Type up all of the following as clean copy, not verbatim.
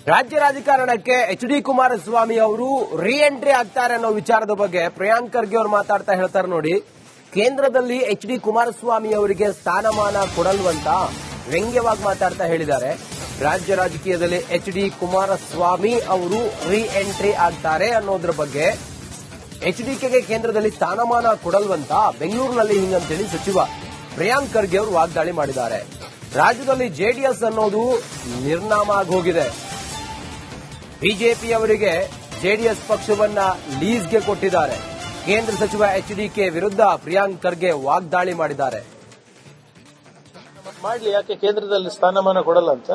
ರಾಜ್ಯ ರಾಜಕಾರಣಕ್ಕೆ ಎಚ್.ಡಿ. ಕುಮಾರಸ್ವಾಮಿ ಅವರು ರೀ ಎಂಟ್ರಿ ಆಗ್ತಾರೆ ಅನ್ನೋ ವಿಚಾರದ ಬಗ್ಗೆ ಪ್ರಿಯಾಂಕ್ ಖರ್ಗೆ ಅವರು ಮಾತಾಡ್ತಾ ಹೇಳ್ತಾರೆ ನೋಡಿ. ಕೇಂದ್ರದಲ್ಲಿ ಎಚ್.ಡಿ. ಕುಮಾರಸ್ವಾಮಿ ಅವರಿಗೆ ಸ್ಥಾನಮಾನ ಕೊಡಲ್ವಂತ ವ್ಯಂಗ್ಯವಾಗಿ ಮಾತಾಡ್ತಾ ಹೇಳಿದ್ದಾರೆ. ರಾಜ್ಯ ರಾಜಕೀಯದಲ್ಲಿ ಎಚ್.ಡಿ. ಕುಮಾರಸ್ವಾಮಿ ಅವರು ರೀ ಎಂಟ್ರಿ ಆಗ್ತಾರೆ ಅನ್ನೋದ್ರ ಬಗ್ಗೆ ಎಚ್ಡಿಕೆಗೆ ಕೇಂದ್ರದಲ್ಲಿ ಸ್ಥಾನಮಾನ ಕೊಡಲ್ವಂತ ಬೆಂಗಳೂರಿನಲ್ಲಿ ಹಿಂಗಂತೇಳಿ ಸಚಿವ ಪ್ರಿಯಾಂಕ್ ಖರ್ಗೆ ಅವರು ವಾಗ್ದಾಳಿ ಮಾಡಿದ್ದಾರೆ. ರಾಜ್ಯದಲ್ಲಿ ಜೆಡಿಎಸ್ ಅನ್ನೋದು ನಿರ್ನಾಮ ಆಗಿ ಹೋಗಿದೆ. ಬಿಜೆಪಿ ಅವರಿಗೆ ಜೆಡಿಎಸ್ ಪಕ್ಷವನ್ನ ಲೀಸ್ಗೆ ಕೊಟ್ಟಿದ್ದಾರೆ. ಕೇಂದ್ರ ಸಚಿವ ಎಚ್ಡಿಕೆ ವಿರುದ್ಧ ಪ್ರಿಯಾಂಕ್ ಖರ್ಗೆ ವಾಗ್ದಾಳಿ ಮಾಡಿದ್ದಾರೆ. ಮಾಡ್ಲಿ, ಯಾಕೆ ಕೇಂದ್ರದಲ್ಲಿ ಸ್ಥಾನಮಾನ ಕೊಡಲ್ಲ ಅಂತ?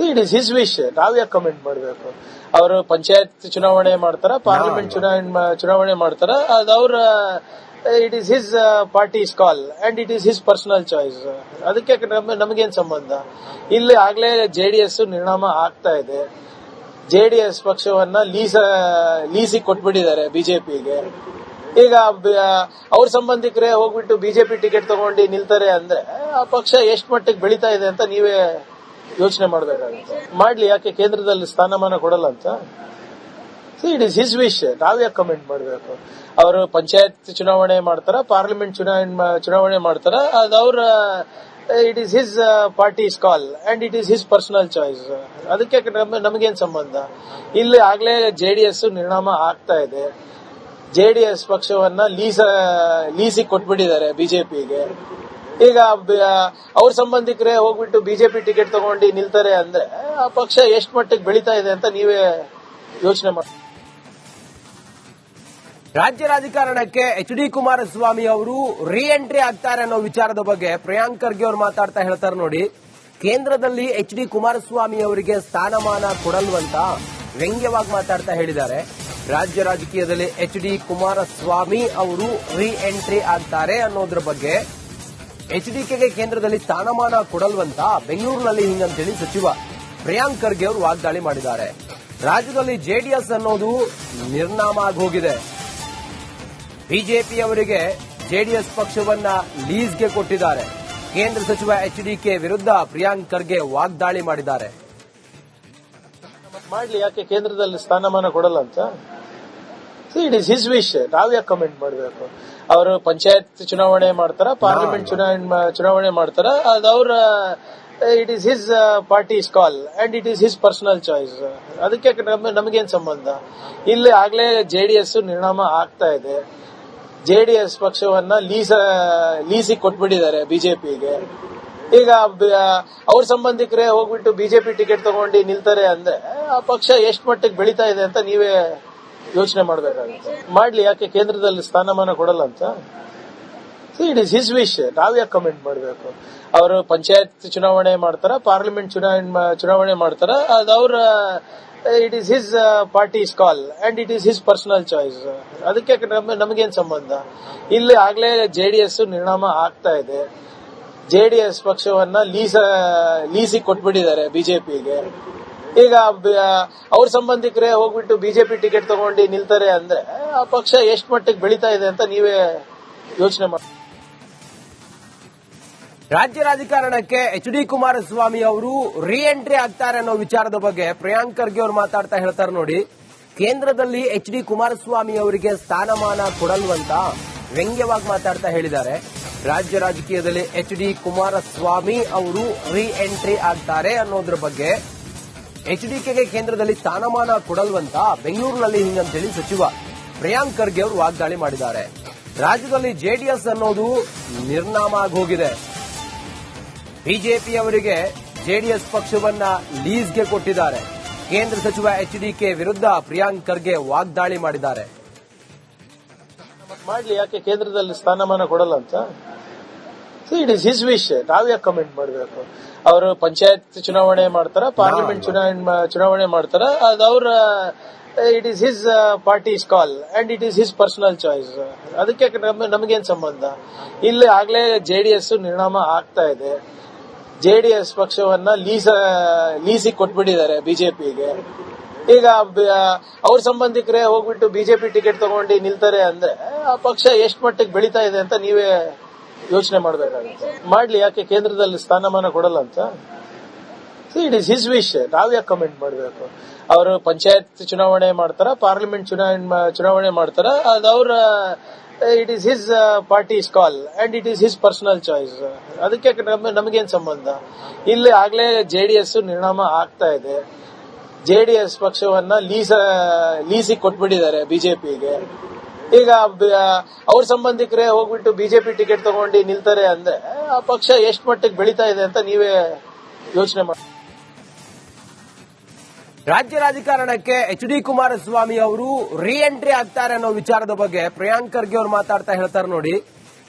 It is his wish. ನಾವ್ ಯಾಕೆ ಕಮೆಂಟ್ ಮಾಡಬೇಕು? ಅವರು ಪಂಚಾಯತ್ ಚುನಾವಣೆ ಮಾಡ್ತಾರ, ಪಾರ್ಲಿಮೆಂಟ್ ಚುನಾವಣೆ ಮಾಡ್ತಾರ, ಅದು ಅವ್ರ it is his parties call and it is his personal choice. ಅದಕ್ಕೆ ನಮಗೇನ್ ಸಂಬಂಧ? ಇಲ್ಲಿ ಆಗ್ಲೇ ಜೆಡಿಎಸ್ ನಿರ್ನಾಮ ಆಗ್ತಾ ಇದೆ. ಜೆಡಿಎಸ್ ಪಕ್ಷವನ್ನ ಲೀಸಿಗೆ ಕೊಟ್ಬಿಟ್ಟಿದ್ದಾರೆ ಬಿಜೆಪಿಗೆ. ಈಗ ಅವ್ರ ಸಂಬಂಧಿಕರೇ ಹೋಗ್ಬಿಟ್ಟು ಬಿಜೆಪಿ ಟಿಕೆಟ್ ತಗೊಂಡು ನಿಲ್ತಾರೆ ಅಂದ್ರೆ ಆ ಪಕ್ಷ ಎಷ್ಟು ಮಟ್ಟಿಗೆ ಬೆಳೀತಾ ಇದೆ ಅಂತ ನೀವೇ ಯೋಚನೆ ಮಾಡಬೇಕಾಗುತ್ತೆ. ಮಾಡ್ಲಿ, ಯಾಕೆ ಕೇಂದ್ರದಲ್ಲಿ ಸ್ಥಾನಮಾನ ಕೊಡಲ್ಲ ಅಂತ? It is his wish. ನಾವ್ ಯಾಕೆ ಕಮೆಂಟ್ ಮಾಡಬೇಕು? ಅವರು ಪಂಚಾಯತ್ ಚುನಾವಣೆ ಮಾಡ್ತಾರ, ಪಾರ್ಲಿಮೆಂಟ್ ಚುನಾವಣೆ ಮಾಡ್ತಾರ, ಅದು ಅವ್ರ it is his parties call and it is his personal choice. ಅದಕ್ಕೆ ನಮಗೇನ್ ಸಂಬಂಧ? ಇಲ್ಲಿ ಆಗ್ಲೇ ಜೆಡಿಎಸ್ ನಿರ್ನಾಮ ಆಗ್ತಾ ಇದೆ. ಜೆಡಿಎಸ್ ಪಕ್ಷವನ್ನ ಲೀಸಿಗೆ ಕೊಟ್ಬಿಟ್ಟಿದ್ದಾರೆ ಬಿಜೆಪಿಗೆ. ಈಗ ಅವ್ರ ಸಂಬಂಧಿಕರೇ ಹೋಗ್ಬಿಟ್ಟು ಬಿಜೆಪಿ ಟಿಕೆಟ್ ತಗೊಂಡು ನಿಲ್ತಾರೆ ಅಂದ್ರೆ ಆ ಪಕ್ಷ ಎಷ್ಟು ಮಟ್ಟಿಗೆ ಬೆಳೀತಾ ಇದೆ ಅಂತ ನೀವೇ ಯೋಚನೆ ಮಾಡಿ. ರಾಜ್ಯ ರಾಜಕಾರಣಕ್ಕೆ ಎಚ್.ಡಿ. ಕುಮಾರಸ್ವಾಮಿ ಅವರು ರೀ ಎಂಟ್ರಿ ಆಗ್ತಾರೆ ಅನ್ನೋ ವಿಚಾರದ ಬಗ್ಗೆ ಪ್ರಿಯಾಂಕ್ ಖರ್ಗೆ ಅವರು ಮಾತಾಡ್ತಾ ಹೇಳ್ತಾರೆ ನೋಡಿ. ಕೇಂದ್ರದಲ್ಲಿ ಎಚ್.ಡಿ. ಕುಮಾರಸ್ವಾಮಿ ಅವರಿಗೆ ಸ್ಥಾನಮಾನ ಕೊಡಲ್ವಂತ ವ್ಯಂಗ್ಯವಾಗಿ ಮಾತಾಡ್ತಾ ಹೇಳಿದ್ದಾರೆ. ರಾಜ್ಯ ರಾಜಕೀಯದಲ್ಲಿ ಎಚ್.ಡಿ. ಕುಮಾರಸ್ವಾಮಿ ಅವರು ರೀ ಎಂಟ್ರಿ ಆಗ್ತಾರೆ ಅನ್ನೋದ್ರ ಬಗ್ಗೆ ಎಚ್ಡಿಕೆಗೆ ಕೇಂದ್ರದಲ್ಲಿ ಸ್ಥಾನಮಾನ ಕೊಡಲ್ವಂತ ಬೆಂಗಳೂರಿನಲ್ಲಿ ಹಿಂಗಂತೇಳಿ ಸಚಿವ ಪ್ರಿಯಾಂಕ್ ಖರ್ಗೆ ಅವರು ವಾಗ್ದಾಳಿ ಮಾಡಿದ್ದಾರೆ. ರಾಜ್ಯದಲ್ಲಿ ಜೆಡಿಎಸ್ ಅನ್ನೋದು ನಿರ್ನಾಮ ಆಗಿ ಹೋಗಿದೆ. ಬಿಜೆಪಿ ಅವರಿಗೆ ಜೆಡಿಎಸ್ ಪಕ್ಷವನ್ನ ಲೀಸ್ಗೆ ಕೊಟ್ಟಿದ್ದಾರೆ. ಕೇಂದ್ರ ಸಚಿವ ಎಚ್ಡಿಕೆ ವಿರುದ್ಧ ಪ್ರಿಯಾಂಕ್ ಖರ್ಗೆ ವಾಗ್ದಾಳಿ ಮಾಡಿದ್ದಾರೆ. ಮಾಡ್ಲಿ, ಯಾಕೆ ಕೇಂದ್ರದಲ್ಲಿ ಸ್ಥಾನಮಾನ ಕೊಡಲ್ಲ ಅಂತ? It is his wish. ನಾವ್ ಯಾಕೆ ಕಮೆಂಟ್ ಮಾಡಬೇಕು? ಅವರು ಪಂಚಾಯತ್ ಚುನಾವಣೆ ಮಾಡ್ತಾರ, ಪಾರ್ಲಿಮೆಂಟ್ ಚುನಾವಣೆ ಮಾಡ್ತಾರ, ಅದು ಅವ್ರ it is his parties call and it is his personal choice. ಅದಕ್ಕೆ ನಮಗೇನ್ ಸಂಬಂಧ? ಇಲ್ಲಿ ಆಗ್ಲೇ ಜೆಡಿಎಸ್ ನಿರ್ನಾಮ ಆಗ್ತಾ ಇದೆ. ಜೆಡಿಎಸ್ ಪಕ್ಷವನ್ನ ಲೀಸಿಗೆ ಕೊಟ್ಬಿಟ್ಟಿದ್ದಾರೆ ಬಿಜೆಪಿಗೆ. ಈಗ ಅವ್ರ ಸಂಬಂಧಿಕರೇ ಹೋಗ್ಬಿಟ್ಟು ಬಿಜೆಪಿ ಟಿಕೆಟ್ ತಗೊಂಡು ನಿಲ್ತಾರೆ ಅಂದ್ರೆ ಆ ಪಕ್ಷ ಎಷ್ಟು ಮಟ್ಟಿಗೆ ಬೆಳೀತಾ ಇದೆ ಅಂತ ನೀವೇ ಯೋಚನೆ ಮಾಡಬೇಕಾಗುತ್ತೆ. ಮಾಡ್ಲಿ, ಯಾಕೆ ಕೇಂದ್ರದಲ್ಲಿ ಸ್ಥಾನಮಾನ ಕೊಡಲ್ಲ ಅಂತ? It is his wish. ನಾವ್ ಯಾಕೆ ಕಮೆಂಟ್ ಮಾಡಬೇಕು? ಅವರು ಪಂಚಾಯತ್ ಚುನಾವಣೆ ಮಾಡ್ತಾರ, ಪಾರ್ಲಿಮೆಂಟ್ ಚುನಾವಣೆ ಮಾಡ್ತಾರ, ಅದು ಅವ್ರ it is his parties call and it is his personal choice. ಅದಕ್ಕೆ ನಮಗೇನ್ ಸಂಬಂಧ? ಇಲ್ಲಿ ಆಗ್ಲೇ ಜೆಡಿಎಸ್ ನಿರ್ನಾಮ ಆಗ್ತಾ ಇದೆ. ಜೆಡಿಎಸ್ ಪಕ್ಷವನ್ನ ಲೀಸಿಗೆ ಕೊಟ್ಬಿಟ್ಟಿದ್ದಾರೆ ಬಿಜೆಪಿಗೆ. ಈಗ ಅವ್ರ ಸಂಬಂಧಿಕರೇ ಹೋಗ್ಬಿಟ್ಟು ಬಿಜೆಪಿ ಟಿಕೆಟ್ ತಗೊಂಡು ನಿಲ್ತಾರೆ ಅಂದ್ರೆ ಆ ಪಕ್ಷ ಎಷ್ಟು ಮಟ್ಟಿಗೆ ಬೆಳೀತಾ ಇದೆ ಅಂತ ನೀವೇ ಯೋಚನೆ ಮಾಡಿ. ರಾಜ್ಯ ರಾಜಕಾರಣಕ್ಕೆ ಎಚ್.ಡಿ. ಕುಮಾರಸ್ವಾಮಿ ಅವರು ರೀ ಎಂಟ್ರಿ ಆಗ್ತಾರೆ ಅನ್ನೋ ವಿಚಾರದ ಬಗ್ಗೆ ಪ್ರಿಯಾಂಕ್ ಖರ್ಗೆ ಅವರು ಮಾತಾಡ್ತಾ ಹೇಳ್ತಾರೆ ನೋಡಿ. ಕೇಂದ್ರದಲ್ಲಿ ಎಚ್.ಡಿ. ಕುಮಾರಸ್ವಾಮಿ ಅವರಿಗೆ ಸ್ಥಾನಮಾನ ಕೊಡಲ್ವಂತ ವ್ಯಂಗ್ಯವಾಗಿ ಮಾತಾಡ್ತಾ ಹೇಳಿದ್ದಾರೆ. ರಾಜ್ಯ ರಾಜಕೀಯದಲ್ಲಿ ಎಚ್.ಡಿ. ಕುಮಾರಸ್ವಾಮಿ ಅವರು ರೀ ಎಂಟ್ರಿ ಆಗ್ತಾರೆ ಅನ್ನೋದ್ರ ಬಗ್ಗೆ ಎಚ್ಡಿಕೆಗೆ ಕೇಂದ್ರದಲ್ಲಿ ಸ್ಥಾನಮಾನ ಕೊಡಲ್ವಂತ ಬೆಂಗಳೂರಿನಲ್ಲಿ ಹಿಂಗಂತೇಳಿ ಸಚಿವ ಪ್ರಿಯಾಂಕ್ ಖರ್ಗೆ ಅವರು ವಾಗ್ದಾಳಿ ಮಾಡಿದ್ದಾರೆ. ರಾಜ್ಯದಲ್ಲಿ ಜೆಡಿಎಸ್ ಅನ್ನೋದು ನಿರ್ನಾಮ ಆಗಿ ಹೋಗಿದೆ. ಬಿಜೆಪಿ ಅವರಿಗೆ ಜೆಡಿಎಸ್ ಪಕ್ಷವನ್ನ ಲೀಸ್ಗೆ ಕೊಟ್ಟಿದ್ದಾರೆ. ಕೇಂದ್ರ ಸಚಿವ ಎಚ್ಡಿಕೆ ವಿರುದ್ಧ ಪ್ರಿಯಾಂಕ್ ಖರ್ಗೆ ವಾಗ್ದಾಳಿ ಮಾಡಿದ್ದಾರೆ. ಮಾಡ್ಲಿ, ಯಾಕೆ ಕೇಂದ್ರದಲ್ಲಿ ಸ್ಥಾನಮಾನ ಕೊಡಲ್ಲ ಅಂತ? It is his wish. ನಾವ್ ಯಾಕೆ ಕಮೆಂಟ್ ಮಾಡಬೇಕು? ಅವರು ಪಂಚಾಯತ್ ಚುನಾವಣೆ ಮಾಡ್ತಾರ, ಪಾರ್ಲಿಮೆಂಟ್ ಚುನಾವಣೆ ಮಾಡ್ತಾರ, ಅದು ಅವ್ರ it is his parties call and it is his personal choice. ಅದಕ್ಕೆ ನಮಗೇನ್ ಸಂಬಂಧ? ಇಲ್ಲಿ ಆಗ್ಲೇ ಜೆಡಿಎಸ್ ನಿರ್ನಾಮ ಆಗ್ತಾ ಇದೆ. ಜೆಡಿಎಸ್ ಪಕ್ಷವನ್ನ ಲೀಸಿಗೆ ಕೊಟ್ಬಿಟ್ಟಿದ್ದಾರೆ ಬಿಜೆಪಿಗೆ. ಈಗ ಅವ್ರ ಸಂಬಂಧಿಕರೇ ಹೋಗ್ಬಿಟ್ಟು ಬಿಜೆಪಿ ಟಿಕೆಟ್ ತಗೊಂಡು ನಿಲ್ತಾರೆ ಅಂದ್ರೆ ಆ ಪಕ್ಷ ಎಷ್ಟು ಮಟ್ಟಿಗೆ ಬೆಳೀತಾ ಇದೆ ಅಂತ ನೀವೇ ಯೋಚನೆ ಮಾಡಬೇಕಾಗುತ್ತೆ. ಮಾಡ್ಲಿ, ಯಾಕೆ ಕೇಂದ್ರದಲ್ಲಿ ಸ್ಥಾನಮಾನ ಕೊಡಲ್ಲ ಅಂತ? It is his wish. ನಾವ್ಯಾಕೆ ಕಮೆಂಟ್ ಮಾಡಬೇಕು? ಅವರು ಪಂಚಾಯತ್ ಚುನಾವಣೆ ಮಾಡ್ತಾರ, ಪಾರ್ಲಿಮೆಂಟ್ ಚುನಾವಣೆ ಮಾಡ್ತಾರ, ಅದು ಅವ್ರ it is his parties call and it is his personal choice. ಅದಕ್ಕೆ ನಮಗೇನ್ ಸಂಬಂಧ? ಇಲ್ಲಿ ಆಗ್ಲೇ ಜೆಡಿಎಸ್ ನಿರ್ಣಾಮ ಆಗ್ತಾ ಇದೆ. ಜೆಡಿಎಸ್ ಪಕ್ಷವನ್ನ ಲೀಸಿಗೆ ಕೊಟ್ಬಿಟ್ಟಿದ್ದಾರೆ ಬಿಜೆಪಿಗೆ. ಈಗ ಅವ್ರ ಸಂಬಂಧಿಕರೇ ಹೋಗ್ಬಿಟ್ಟು ಬಿಜೆಪಿ ಟಿಕೆಟ್ ತಗೊಂಡು ನಿಲ್ತಾರೆ ಅಂದ್ರೆ ಆ ಪಕ್ಷ ಎಷ್ಟು ಮಟ್ಟಿಗೆ ಬೆಳೀತಾ ಇದೆ ಅಂತ ನೀವೇ ಯೋಚನೆ ಮಾಡಿ. ರಾಜ್ಯ ರಾಜಕಾರಣಕ್ಕೆ ಎಚ್.ಡಿ. ಕುಮಾರಸ್ವಾಮಿ ಅವರು ರೀ ಎಂಟ್ರಿ ಆಗ್ತಾರೆ ಅನ್ನೋ ವಿಚಾರದ ಬಗ್ಗೆ ಪ್ರಿಯಾಂಕ್ ಖರ್ಗೆ ಅವರು ಮಾತಾಡ್ತಾ ಹೇಳ್ತಾರೆ ನೋಡಿ.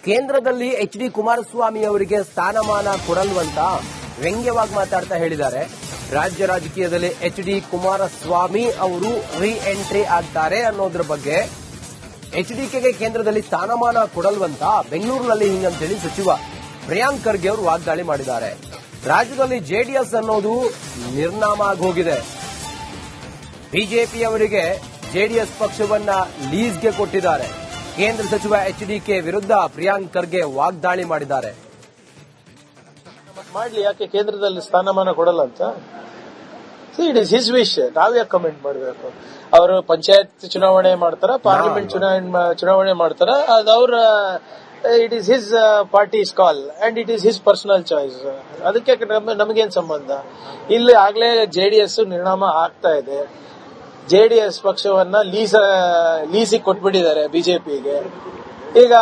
ಕೇಂದ್ರದಲ್ಲಿ ಎಚ್.ಡಿ. ಕುಮಾರಸ್ವಾಮಿ ಅವರಿಗೆ ಸ್ಥಾನಮಾನ ಕೊಡಲ್ವಂತ ವ್ಯಂಗ್ಯವಾಗಿ ಮಾತಾಡ್ತಾ ಹೇಳಿದ್ದಾರೆ. ರಾಜ್ಯ ರಾಜಕೀಯದಲ್ಲಿ ಎಚ್.ಡಿ. ಕುಮಾರಸ್ವಾಮಿ ಅವರು ರೀ ಎಂಟ್ರಿ ಆಗ್ತಾರೆ ಅನ್ನೋದ್ರ ಬಗ್ಗೆ ಎಚ್ಡಿಕೆಗೆ ಕೇಂದ್ರದಲ್ಲಿ ಸ್ಥಾನಮಾನ ಕೊಡಲ್ವಂತ ಬೆಂಗಳೂರಿನಲ್ಲಿ ಹಿಂಗಂತೇಳಿ ಸಚಿವ ಪ್ರಿಯಾಂಕ್ ಖರ್ಗೆ ಅವರು ವಾಗ್ದಾಳಿ ಮಾಡಿದ್ದಾರೆ. ರಾಜ್ಯದಲ್ಲಿ ಜೆಡಿಎಸ್ ಅನ್ನೋದು ನಿರ್ನಾಮ ಆಗೋಗಿದೆ. ಬಿಜೆಪಿಯವರಿಗೆ ಜೆಡಿಎಸ್ ಪಕ್ಷವನ್ನ ಲೀಸ್ಗೆ ಕೊಟ್ಟಿದ್ದಾರೆ. ಕೇಂದ್ರ ಸಚಿವ ಎಚ್ಡಿಕೆ ವಿರುದ್ಧ ಪ್ರಿಯಾಂಕ್ ಖರ್ಗೆ ವಾಗ್ದಾಳಿ ಮಾಡಿದ್ದಾರೆ. ಮಾಡ್ಲಿ, ಯಾಕೆ ಕೇಂದ್ರದಲ್ಲಿ ಸ್ಥಾನಮಾನ ಕೊಡಲ್ಲ ಅಂತ? It is his wish. ನಾವ್ಯಾಕೆ ಕಮೆಂಟ್ ಮಾಡಬೇಕು? ಅವರು ಪಂಚಾಯತ್ ಚುನಾವಣೆ ಮಾಡ್ತಾರ, ಪಾರ್ಲಿಮೆಂಟ್ ಚುನಾವಣೆ ಮಾಡ್ತಾರ, ಅದು ಅವ್ರ it is his parties call and it is his personal choice. ಅದಕ್ಕೆ ನಮಗೇನ್ ಸಂಬಂಧ? ಇಲ್ಲಿ ಆಗ್ಲೇ ಜೆಡಿಎಸ್ ನಿರ್ಣಾಮ ಆಗ್ತಾ ಇದೆ. ಜೆಡಿಎಸ್ ಪಕ್ಷವನ್ನ ಲೀಸಿಗೆ ಕೊಟ್ಬಿಟ್ಟಿದ್ದಾರೆ ಬಿಜೆಪಿಗೆ. ಈಗ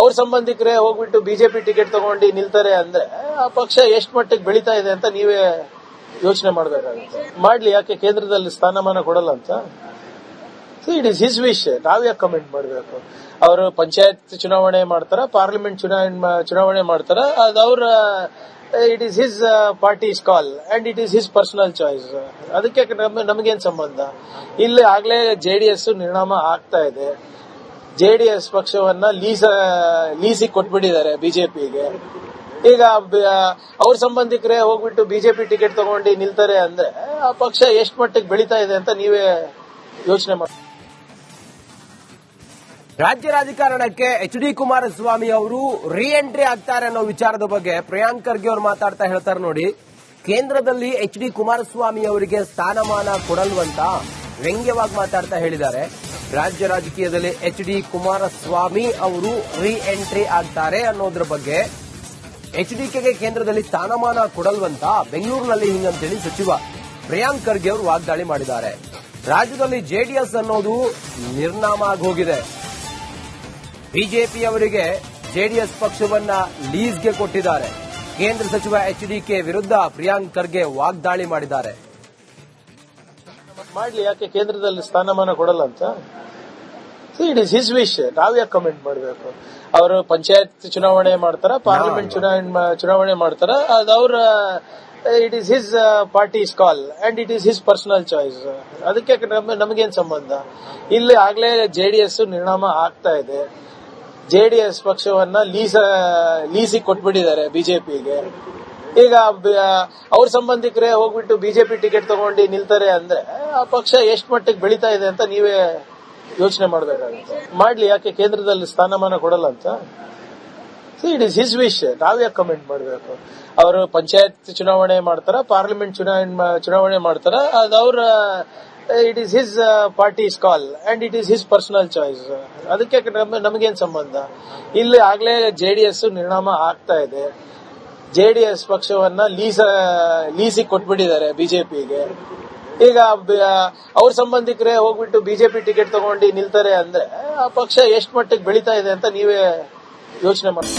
ಅವ್ರ ಸಂಬಂಧಿಕರೇ ಹೋಗ್ಬಿಟ್ಟು ಬಿಜೆಪಿ ಟಿಕೆಟ್ ತಗೊಂಡು ನಿಲ್ತಾರೆ ಅಂದ್ರೆ ಆ ಪಕ್ಷ ಎಷ್ಟು ಮಟ್ಟಿಗೆ ಬೆಳೀತಾ ಇದೆ ಅಂತ ನೀವೇ ಯೋಚನೆ ಮಾಡಬೇಕಾಗುತ್ತೆ. ಮಾಡ್ಲಿ, ಯಾಕೆ ಕೇಂದ್ರದಲ್ಲಿ ಸ್ಥಾನಮಾನ ಕೊಡಲ್ಲ ಅಂತ? It is his wish. ನಾವ್ಯಾಕೆ ಕಮೆಂಟ್ ಮಾಡಬೇಕು? ಅವರು ಪಂಚಾಯತ್ ಚುನಾವಣೆ ಮಾಡ್ತಾರ, ಪಾರ್ಲಿಮೆಂಟ್ ಚುನಾವಣೆ ಮಾಡ್ತಾರ, ಅದು ಅವ್ರ it is his parties call and it is his personal choice. ಅದಕ್ಕೆ ನಮಗೇನ್ ಸಂಬಂಧ? ಇಲ್ಲಿ ಆಗ್ಲೇ ಜೆಡಿಎಸ್ ನಿರ್ಣಾಮ ಆಗ್ತಾ ಇದೆ. ಜೆಡಿಎಸ್ ಪಕ್ಷವನ್ನ ಲೀಸಿಗೆ ಕೊಟ್ಬಿಟ್ಟಿದ್ದಾರೆ ಬಿಜೆಪಿಗೆ. ಈಗ ಅವ್ರ ಸಂಬಂಧಿಕರೇ ಹೋಗ್ಬಿಟ್ಟು ಬಿಜೆಪಿ ಟಿಕೆಟ್ ತಗೊಂಡು ನಿಲ್ತಾರೆ ಅಂದ್ರೆ ಆ ಪಕ್ಷ ಎಷ್ಟು ಮಟ್ಟಿಗೆ ಬೆಳೀತಾ ಇದೆ ಅಂತ ನೀವೇ ಯೋಚನೆ ಮಾಡಿ. ರಾಜ್ಯ ರಾಜಕಾರಣಕ್ಕೆ ಎಚ್.ಡಿ. ಕುಮಾರಸ್ವಾಮಿ ಅವರು ರೀ ಎಂಟ್ರಿ ಆಗ್ತಾರೆ ಅನ್ನೋ ವಿಚಾರದ ಬಗ್ಗೆ ಪ್ರಿಯಾಂಕ್ ಖರ್ಗೆ ಅವರು ಮಾತಾಡ್ತಾ ಹೇಳ್ತಾರೆ ನೋಡಿ. ಕೇಂದ್ರದಲ್ಲಿ ಎಚ್.ಡಿ. ಕುಮಾರಸ್ವಾಮಿ ಅವರಿಗೆ ಸ್ಥಾನಮಾನ ಕೊಡಲ್ವಂತ ವ್ಯಂಗ್ಯವಾಗಿ ಮಾತಾಡ್ತಾ ಹೇಳಿದ್ದಾರೆ. ರಾಜ್ಯ ರಾಜಕೀಯದಲ್ಲಿ ಎಚ್.ಡಿ. ಕುಮಾರಸ್ವಾಮಿ ಅವರು ರೀ ಎಂಟ್ರಿ ಆಗ್ತಾರೆ ಅನ್ನೋದ್ರ ಬಗ್ಗೆ ಎಚ್ಡಿಕೆಗೆ ಕೇಂದ್ರದಲ್ಲಿ ಸ್ಥಾನಮಾನ ಕೊಡಲ್ವಂತ ಬೆಂಗಳೂರಿನಲ್ಲಿ ಹಿಂಗಂತೇಳಿ ಸಚಿವ ಪ್ರಿಯಾಂಕ್ ಖರ್ಗೆ ಅವರು ವಾಗ್ದಾಳಿ ಮಾಡಿದ್ದಾರೆ. ರಾಜ್ಯದಲ್ಲಿ ಜೆಡಿಎಸ್ ಅನ್ನೋದು ನಿರ್ನಾಮ ಆಗೋಗಿದೆ. ಬಿಜೆಪಿಯವರಿಗೆ ಜೆಡಿಎಸ್ ಪಕ್ಷವನ್ನ ಲೀಸ್ಗೆ ಕೊಟ್ಟಿದ್ದಾರೆ. ಕೇಂದ್ರ ಸಚಿವ ಎಚ್ಡಿಕೆ ವಿರುದ್ಧ ಪ್ರಿಯಾಂಕ್ ಖರ್ಗೆ ವಾಗ್ದಾಳಿ ಮಾಡಿದ್ದಾರೆ. ಮಾಡ್ಲಿ, ಯಾಕೆ ಕೇಂದ್ರದಲ್ಲಿ ಸ್ಥಾನಮಾನ ಕೊಡಲ್ಲ ಅಂತ? It is his wish. ನಾವ್ಯಾಕೆ ಕಮೆಂಟ್ ಮಾಡಬೇಕು? ಅವರು ಪಂಚಾಯತ್ ಚುನಾವಣೆ ಮಾಡ್ತಾರ, ಪಾರ್ಲಿಮೆಂಟ್ ಚುನಾವಣೆ ಮಾಡ್ತಾರ, ಅದು ಅವ್ರ it is his parties call and it is his personal choice. ಅದಕ್ಕೆ ನಮಗೇನ್ ಸಂಬಂಧ? ಇಲ್ಲಿ ಆಗ್ಲೇ ಜೆಡಿಎಸ್ ನಿರ್ಣಾಮ ಆಗ್ತಾ ಇದೆ. ಜೆಡಿಎಸ್ ಪಕ್ಷವನ್ನ ಲೀಸಿಗೆ ಕೊಟ್ಬಿಟ್ಟಿದ್ದಾರೆ ಬಿಜೆಪಿಗೆ. ಈಗ ಅವ್ರ ಸಂಬಂಧಿಕರೇ ಹೋಗ್ಬಿಟ್ಟು ಬಿಜೆಪಿ ಟಿಕೆಟ್ ತಗೊಂಡು ನಿಲ್ತಾರೆ ಅಂದ್ರೆ ಆ ಪಕ್ಷ ಎಷ್ಟು ಮಟ್ಟಿಗೆ ಬೆಳೀತಾ ಇದೆ ಅಂತ ನೀವೇ ಯೋಚನೆ ಮಾಡಬೇಕಾಗುತ್ತೆ. ಮಾಡ್ಲಿ, ಯಾಕೆ ಕೇಂದ್ರದಲ್ಲಿ ಸ್ಥಾನಮಾನ ಕೊಡಲ್ಲ ಅಂತ? It is his wish. ನಾವ್ಯಾಕೆ ಕಮೆಂಟ್ ಮಾಡಬೇಕು? ಅವರು ಪಂಚಾಯತ್ ಚುನಾವಣೆ ಮಾಡ್ತಾರ, ಪಾರ್ಲಿಮೆಂಟ್ ಚುನಾವಣೆ ಮಾಡ್ತಾರ, ಅದು ಅವ್ರ it is his parties call and it is his personal choice. ಅದಕ್ಕೆ ನಮಗೇನ್ ಸಂಬಂಧ? ಇಲ್ಲಿ ಆಗ್ಲೇ ಜೆಡಿಎಸ್ ನಿರ್ಣಾಮ ಆಗ್ತಾ ಇದೆ. ಜೆಡಿಎಸ್ ಪಕ್ಷವನ್ನ ಲೀಸಿಗೆ ಕೊಟ್ಬಿಟ್ಟಿದ್ದಾರೆ ಬಿಜೆಪಿಗೆ. ಈಗ ಅವ್ರ ಸಂಬಂಧಿಕರೇ ಹೋಗ್ಬಿಟ್ಟು ಬಿಜೆಪಿ ಟಿಕೆಟ್ ತಗೊಂಡು ನಿಲ್ತಾರೆ ಅಂದ್ರೆ ಆ ಪಕ್ಷ ಎಷ್ಟು ಮಟ್ಟಿಗೆ ಬೆಳೀತಾ ಇದೆ ಅಂತ ನೀವೇ ಯೋಚನೆ ಮಾಡಿ.